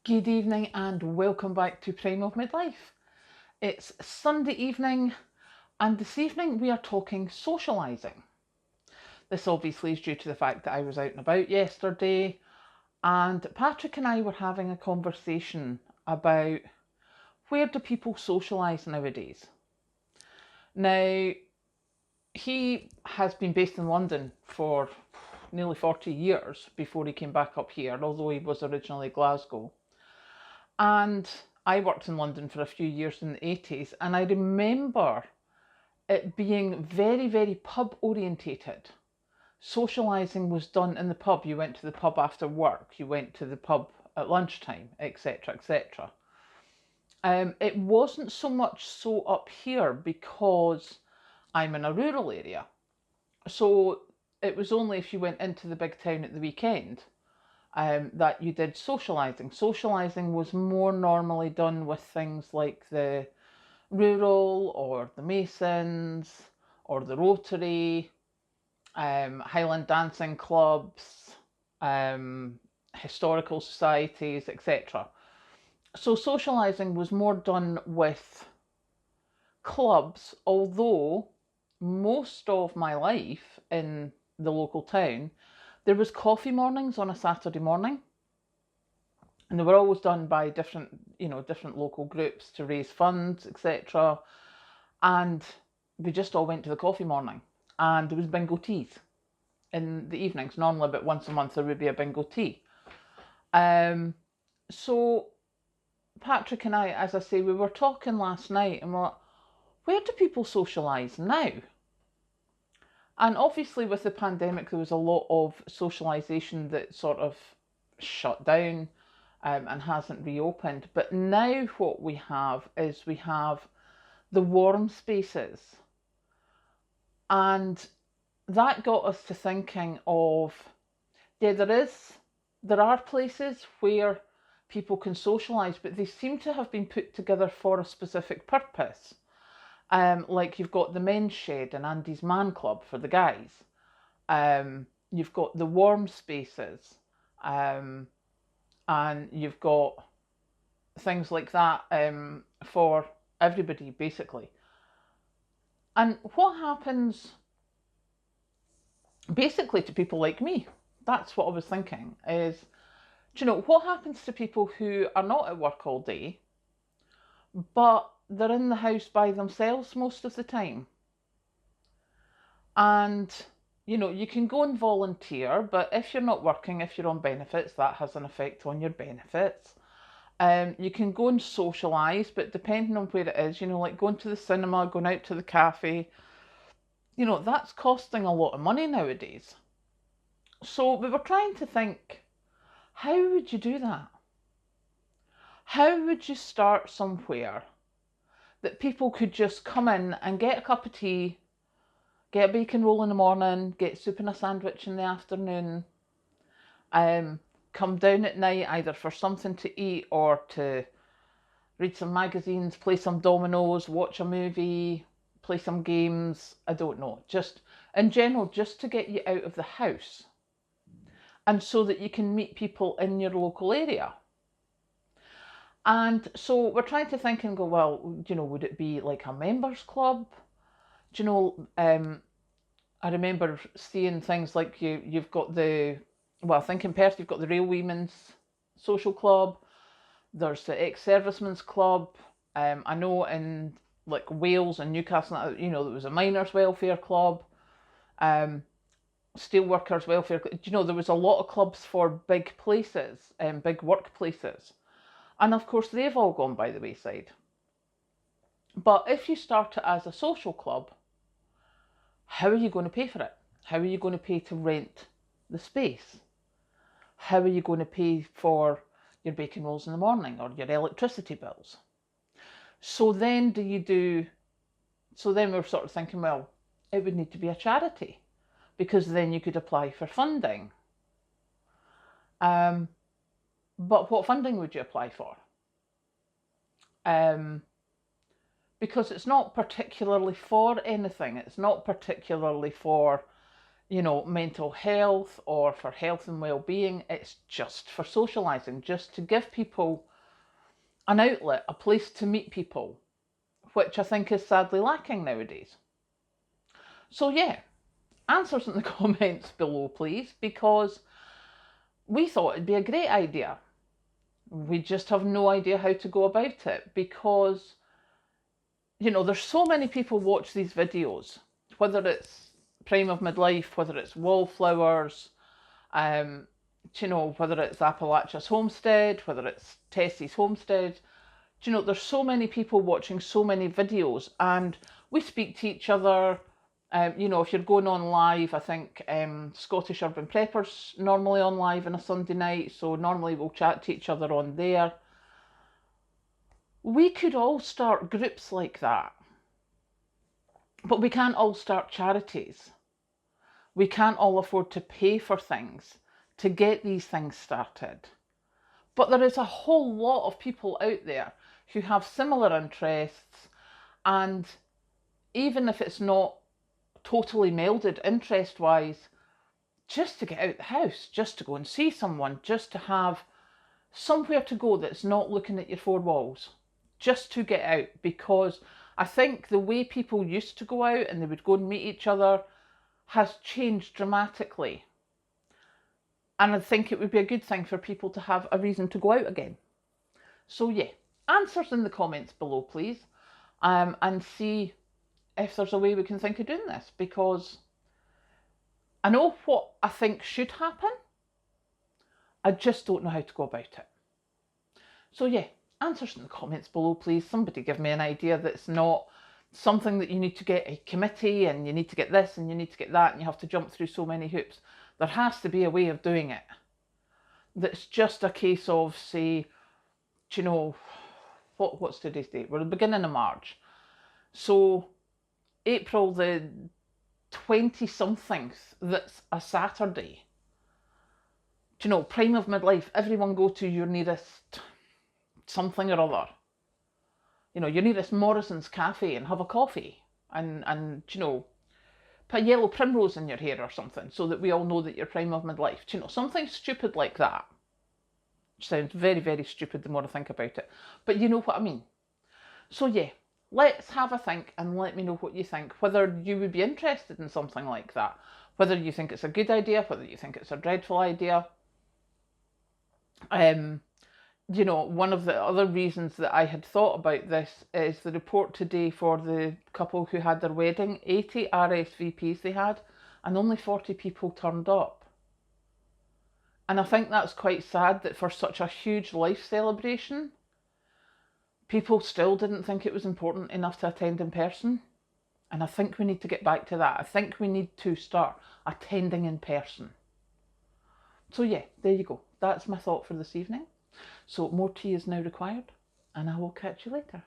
Good evening and welcome back to Prime of Midlife. It's Sunday evening and this evening we are talking socialising. This obviously is due to the fact that I was out and about yesterday and Patrick and I were having a conversation about where do people socialise nowadays. Now, he has been based in London for nearly 40 years before he came back up here, although he was originally Glasgow. And I worked in London for a few years in the 80s, and I remember it being very, very pub orientated. Socialising was done in the pub. You went to the pub after work, you went to the pub at lunchtime, etc., etc. It wasn't so much so up here because I'm in a rural area. So it was only if you went into the big town at the weekend that you did socialising. Socialising was more normally done with things like the Rural or the Masons or the Rotary, Highland dancing clubs, historical societies, etc. So socialising was more done with clubs, although most of my life in the local town, there was coffee mornings on a Saturday morning, and they were always done by different local groups to raise funds, etc. And we just all went to the coffee morning, and there was bingo teas in the evenings. Normally, about once a month, there would be a bingo tea. So Patrick and I, as I say, we were talking last night, and we're like, where do people socialise now? And obviously with the pandemic, there was a lot of socialisation that sort of shut down and hasn't reopened. But now what we have is we have the warm spaces. And that got us to thinking of, yeah, there are places where people can socialise, but they seem to have been put together for a specific purpose. Like you've got the men's shed and Andy's Man Club for the guys. You've got the warm spaces, and you've got things like that for everybody, basically. And what happens basically to people like me? That's what I was thinking is, do you know, what happens to people who are not at work all day, but they're in the house by themselves most of the time? And, you know, you can go and volunteer, but if you're not working, if you're on benefits, that has an effect on your benefits. You can go and socialise, but depending on where it is, you know, like going to the cinema, going out to the cafe, you know, that's costing a lot of money nowadays. So we were trying to think, how would you do that? How would you start somewhere that people could just come in and get a cup of tea, get a bacon roll in the morning, get soup and a sandwich in the afternoon, come down at night either for something to eat or to read some magazines, play some dominoes, watch a movie, play some games, I don't know, just in general, just to get you out of the house and so that you can meet people in your local area. And so we're trying to think and go, well, you know, would it be like a members club? Do you know, I remember seeing things like you've got I think in Perth you've got the Railwaymen's Social Club, there's the Ex-Servicemen's Club, I know in like Wales and Newcastle, you know, there was a Miners' Welfare Club, Steelworkers' Welfare Club. You know, there was a lot of clubs for big places, big workplaces. And of course, they've all gone by the wayside. But if you start it as a social club, how are you going to pay for it? How are you going to pay to rent the space? How are you going to pay for your bacon rolls in the morning or your electricity bills? So then we're sort of thinking, well, it would need to be a charity because then you could apply for funding. But what funding would you apply for? Because it's not particularly for anything. It's not particularly for mental health or for health and well-being. It's just for socialising, just to give people an outlet, a place to meet people, which I think is sadly lacking nowadays. So yeah, answers in the comments below, please, because we thought it'd be a great idea. We just have no idea how to go about it because, there's so many people watch these videos, whether it's Prime of Midlife, whether it's Wallflowers, whether it's Appalachia's Homestead, whether it's Tessie's Homestead. There's so many people watching so many videos, and we speak to each other. If you're going on live, I think Scottish Urban Preppers normally on live on a Sunday night, so normally we'll chat to each other on there. We could all start groups like that, but we can't all start charities. We can't all afford to pay for things to get these things started. But there is a whole lot of people out there who have similar interests, and even if it's not totally melded interest-wise, just to get out the house, just to go and see someone, just to have somewhere to go that's not looking at your four walls, just to get out. Because I think the way people used to go out and they would go and meet each other has changed dramatically. And I think it would be a good thing for people to have a reason to go out again. So yeah, answers in the comments below, please, and see if there's a way we can think of doing this, because I know what I think should happen. I just don't know how to go about it. So yeah, answers in the comments below, please. Somebody give me an idea that's not something that you need to get a committee and you need to get this and you need to get that and you have to jump through so many hoops. There has to be a way of doing it that's just a case of, say, what's today's date? We're at the beginning of March. So April the 20-something, that's a Saturday. Prime of Midlife, everyone go to your nearest something or other. Your nearest Morrison's cafe and have a coffee and put a yellow primrose in your hair or something so that we all know that you're Prime of Midlife. Something stupid like that. Which sounds very, very stupid the more I think about it. But you know what I mean. So yeah, let's have a think and let me know what you think. Whether you would be interested in something like that. Whether you think it's a good idea, whether you think it's a dreadful idea. One of the other reasons that I had thought about this is the report today for the couple who had their wedding. 80 RSVPs they had, and only 40 people turned up. And I think that's quite sad that for such a huge life celebration, people still didn't think it was important enough to attend in person. And I think we need to get back to that. I think we need to start attending in person. So yeah, there you go. That's my thought for this evening. So more tea is now required, and I will catch you later.